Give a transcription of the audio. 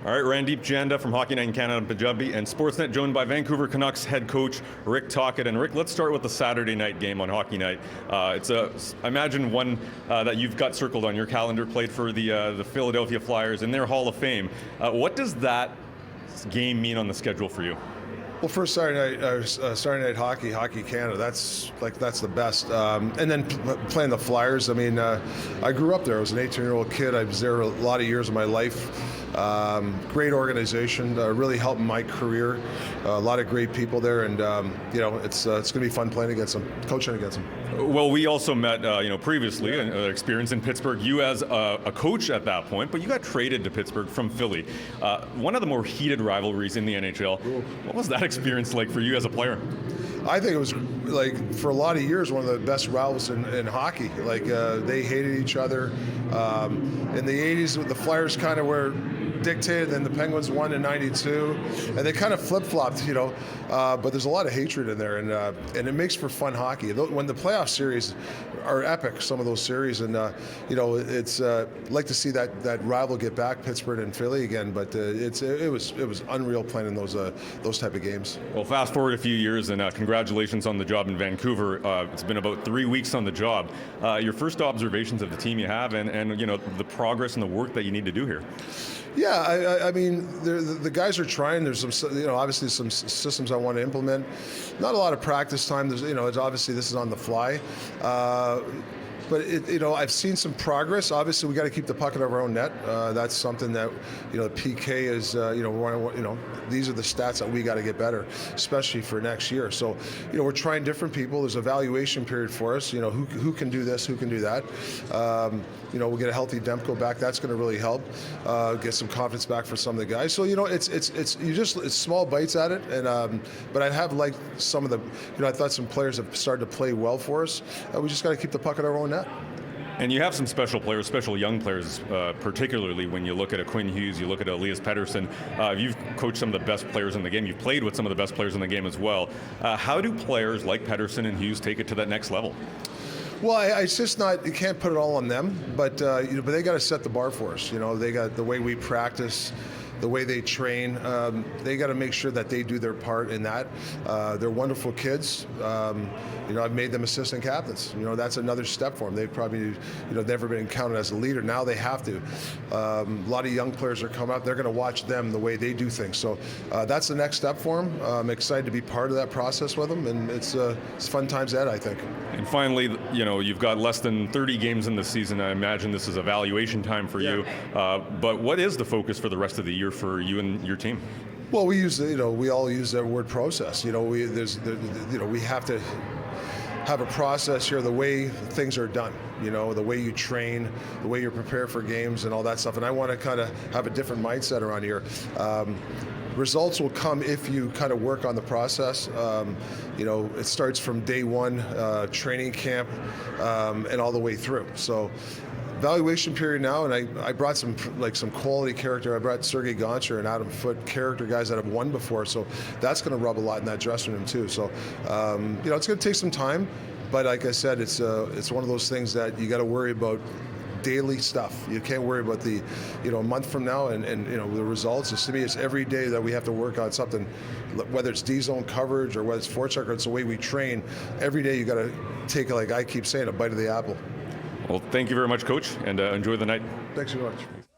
All right, Randip Janda from Hockey Night in Canada Punjabi and Sportsnet, joined by Vancouver Canucks head coach Rick Tocchet. And Rick, let's start with the Saturday night game on Hockey Night. I imagine one that you've got circled on your calendar, played for the Philadelphia Flyers in their Hall of Fame. What does that game mean on the schedule for you? Well, first Saturday night Hockey Canada. That's the best. And then playing the Flyers. I mean, I grew up there. I was an 18-year-old kid. I was there a lot of years of my life. Great organization. Really helped my career. A lot of great people there, and it's going to be fun playing against them, coaching against them. Well, we also met, previously, an experience in Pittsburgh. You as a coach at that point, but you got traded to Pittsburgh from Philly. One of the more heated rivalries in the NHL. What was that experience like for you as a player? I think it was, like, for a lot of years, one of the best rivals in hockey. Like, they hated each other. In the 80s, the Flyers kind of were dictated, and the Penguins won in '92, and they kind of flip-flopped, but there's a lot of hatred in there, and it makes for fun hockey. When the playoff series are epic, some of those series, and it's like to see that rival get back, Pittsburgh and Philly again, but it was unreal playing in those type of games. Well, fast forward a few years, and congratulations on the job in Vancouver. It's been about 3 weeks on the job. Your first observations of the team you have, and the progress and the work that you need to do here. Yeah, I mean, the guys are trying. There's some, obviously some systems I want to implement. Not a lot of practice time. There's, it's obviously this is on the fly. But I've seen some progress. Obviously, we got to keep the puck in our own net. That's something that, the PK is. These are the stats that we got to get better, especially for next year. So, we're trying different people. There's an evaluation period for us. Who can do this, who can do that. We'll get a healthy Demko back. That's going to really help. Get some confidence back for some of the guys. So, it's small bites at it. And but I have liked some of the. I thought some players have started to play well for us. We just got to keep the puck in our own net. And you have some special players, special young players, particularly when you look at a Quinn Hughes, you look at Elias Pettersson. You've coached some of the best players in the game. You've played with some of the best players in the game as well. How do players like Pettersson and Hughes take it to that next level? Well, it's just not. You can't put it all on them, but they got to set the bar for us. They got the way we practice, the way they train. They got to make sure that they do their part in that. They're wonderful kids. I've made them assistant captains. That's another step for them. They've probably, never been counted as a leader. Now they have to. A lot of young players are coming up. They're going to watch them the way they do things. So that's the next step for them. I'm excited to be part of that process with them, and it's fun times ahead, I think. And finally, you've got less than 30 games in the season. I imagine this is evaluation time for you. But what is the focus for the rest of the year for you and your team? Well, we use, we all use that word process. We have to have a process here, the way things are done, the way you train, the way you're prepared for games and all that stuff. And I want to kind of have a different mindset around here. Results will come if you kind of work on the process. It starts from day one, training camp, and all the way through. So evaluation period now, and I brought some quality character. I brought Sergei Gonchar and Adam Foote, character guys that have won before, so that's going to rub a lot in that dressing room too. So it's going to take some time, but like I said, it's one of those things that you got to worry about daily stuff. You can't worry about the a month from now and the results. To me, it's every day that we have to work on something, whether it's D-zone coverage or whether it's forecheck or it's the way we train. Every day you got to take, like I keep saying, a bite of the apple. Well, thank you very much, Coach, and enjoy the night. Thanks so much.